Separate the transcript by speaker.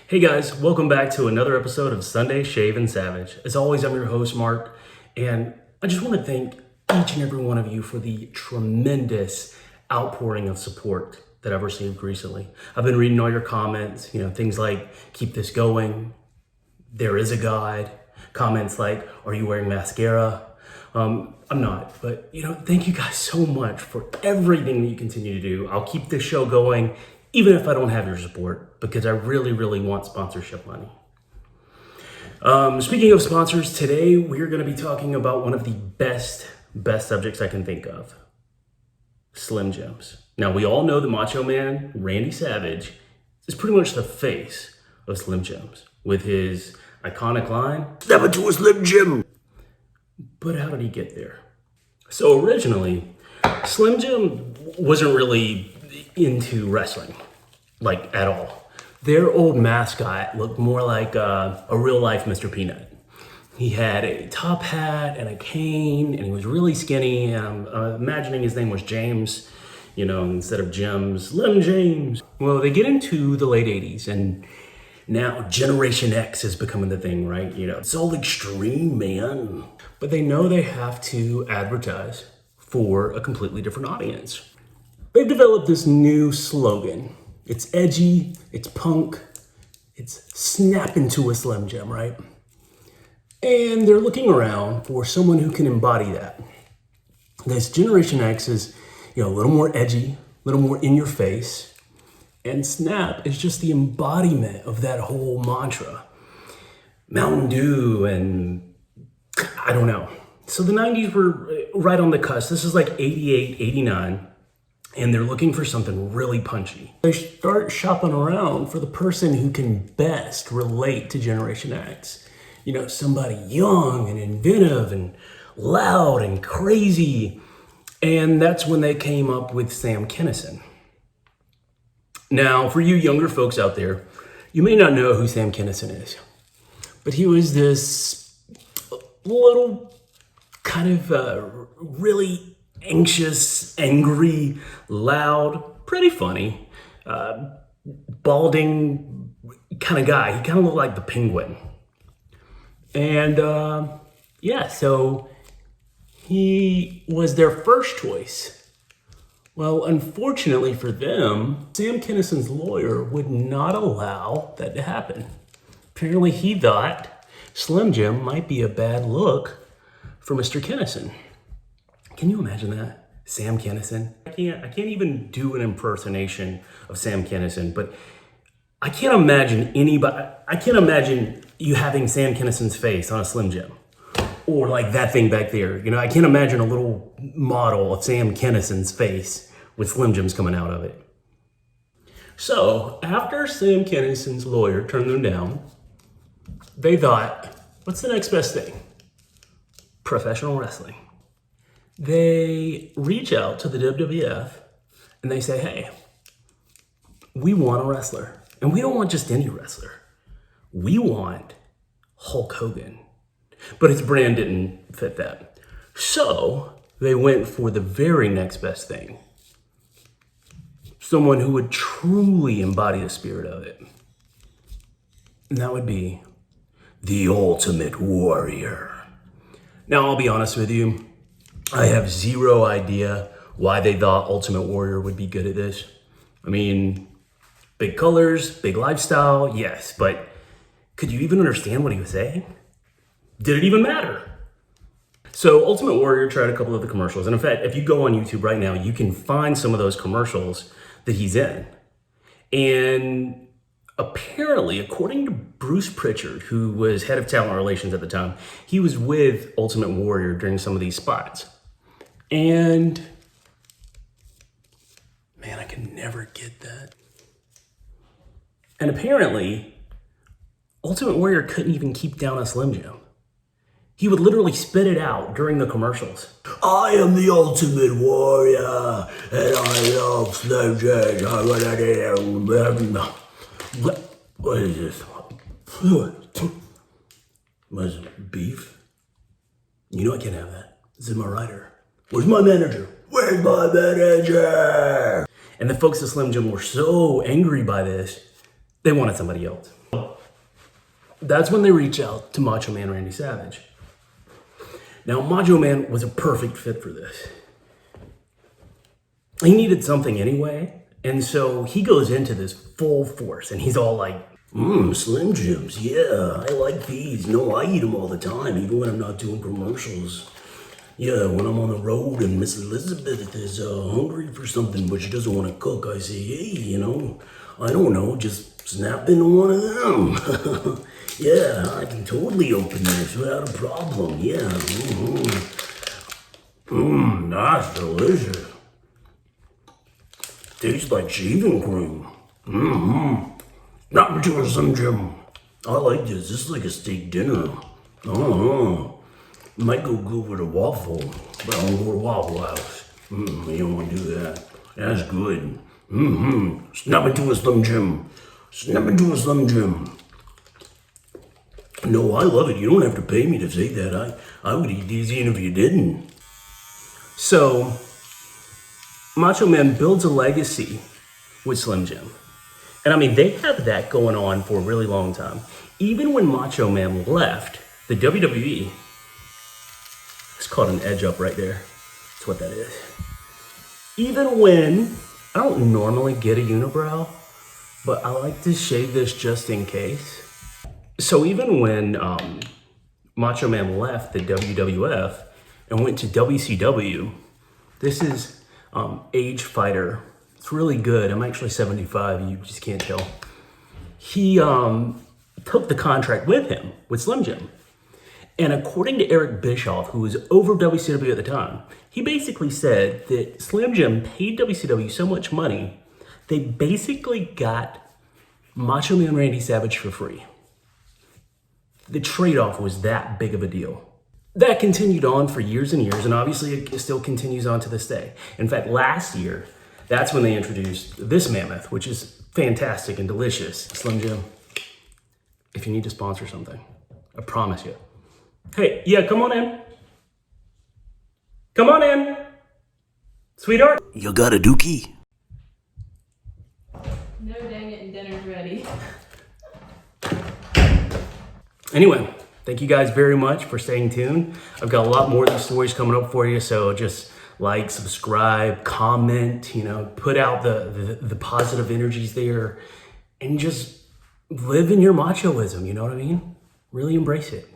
Speaker 1: Hey guys, welcome back to another episode of Sunday Shave and Savage. As always, I'm your host, Mark, and I just want to thank each and every one of you for the tremendous outpouring of support that I've received recently. I've been reading all your comments, things like, keep this going, there is a God, comments like, are you wearing mascara? I'm not, but thank you guys so much for everything that you continue to do. I'll keep this show going, even if I don't have your support, because I really, really want sponsorship money. Speaking of sponsors, today we're going to be talking about one of the best subjects I can think of, Slim Jims. Now, we all know the Macho Man Randy Savage is pretty much the face of Slim Jims with his iconic line, "Step into a Slim Jim." But how did he get there? So originally, Slim Jim wasn't really into wrestling, like at all. Their old mascot looked more like a real life Mr. Peanut. He had a top hat and a cane, and he was really skinny. I'm imagining his name was James, instead of Jim, Slim James. Well, they get into the late 80s, and now Generation X is becoming the thing, right? It's all extreme, man. But they know they have to advertise for a completely different audience. They've developed this new slogan. It's edgy, it's punk, it's snap into a Slim Jim, right? And they're looking around for someone who can embody that. This Generation X is, a little more edgy, a little more in your face. And Snap is just the embodiment of that whole mantra. Mountain Dew and I don't know. So the 90s were right on the cusp. This is like 88, 89. And they're looking for something really punchy. They start shopping around for the person who can best relate to Generation X. Somebody young and inventive and loud and crazy. And that's when they came up with Sam Kinison. Now, for you younger folks out there, you may not know who Sam Kinison is, but he was this little kind of really anxious, angry, loud, pretty funny, balding kind of guy. He kind of looked like the Penguin. And so he was their first choice. Well, unfortunately for them, Sam Kinison's lawyer would not allow that to happen. Apparently he thought Slim Jim might be a bad look for Mr. Kinison. Can you imagine that? Sam Kinison? I can't even do an impersonation of Sam Kinison, but I can't imagine you having Sam Kinison's face on a Slim Jim. Or like that thing back there. I can't imagine a little model of Sam Kinison's face with Slim Jims coming out of it. So after Sam Kinison's lawyer turned them down, they thought, what's the next best thing? Professional wrestling. They reach out to the WWF and they say, hey, we want a wrestler. And we don't want just any wrestler. We want Hulk Hogan. But his brand didn't fit that. So they went for the very next best thing. Someone who would truly embody the spirit of it. And that would be the Ultimate Warrior. Now, I'll be honest with you. I have zero idea why they thought Ultimate Warrior would be good at this. I mean, big colors, big lifestyle, yes, but could you even understand what he was saying? Did it even matter? So Ultimate Warrior tried a couple of the commercials. And in fact, if you go on YouTube right now, you can find some of those commercials that he's in. And apparently, according to Bruce Pritchard, who was head of talent relations at the time, he was with Ultimate Warrior during some of these spots. And man, I can never get that. And apparently, Ultimate Warrior couldn't even keep down a Slim Jim. He would literally spit it out during the commercials. I am the Ultimate Warrior, and I love Slim Jims. What is this? Was it beef? I can't have that. This is my rider. Where's my manager? Where's my manager? And the folks at Slim Jim were so angry by this, they wanted somebody else. That's when they reach out to Macho Man Randy Savage. Now, Macho Man was a perfect fit for this. He needed something anyway, and so he goes into this full force, and he's all like, Slim Jims, yeah, I like these. No, I eat them all the time, even when I'm not doing commercials. Yeah, when I'm on the road and Miss Elizabeth is hungry for something, but she doesn't want to cook, I say, hey, I don't know, just snap into one of them. Yeah, I can totally open this without a problem, yeah. That's delicious. Tastes like shaving cream. Not into a Slim Jim. I like this. This is like a steak dinner. Might go good with a waffle, but I don't go to Waffle House. You don't want to do that. That's good. Snap into a Slim Jim. Snap into a Slim Jim. No, I love it. You don't have to pay me to say that. I would eat these even if you didn't. So, Macho Man builds a legacy with Slim Jim. And I mean, they have that going on for a really long time. Even when Macho Man left the WWE, it's called an edge up right there. That's what that is. Even when, I don't normally get a unibrow, but I like to shave this just in case. So even when Macho Man left the WWF and went to WCW, this is Age Fighter. It's really good. I'm actually 75, you just can't tell. He took the contract with him, with Slim Jim. And according to Eric Bischoff, who was over WCW at the time, he basically said that Slim Jim paid WCW so much money, they basically got Macho Man Randy Savage for free. The trade-off was that big of a deal. That continued on for years and years, and obviously it still continues on to this day. In fact, last year, that's when they introduced this mammoth, which is fantastic and delicious. Slim Jim, if you need to sponsor something, I promise you. Hey, yeah, come on in. Come on in. Sweetheart.
Speaker 2: You got a dookie?
Speaker 3: No, dang it, and dinner's ready.
Speaker 1: Anyway, thank you guys very much for staying tuned. I've got a lot more of these stories coming up for you, so just like, subscribe, comment, put out the positive energies there, and just live in your machoism, you know what I mean? Really embrace it.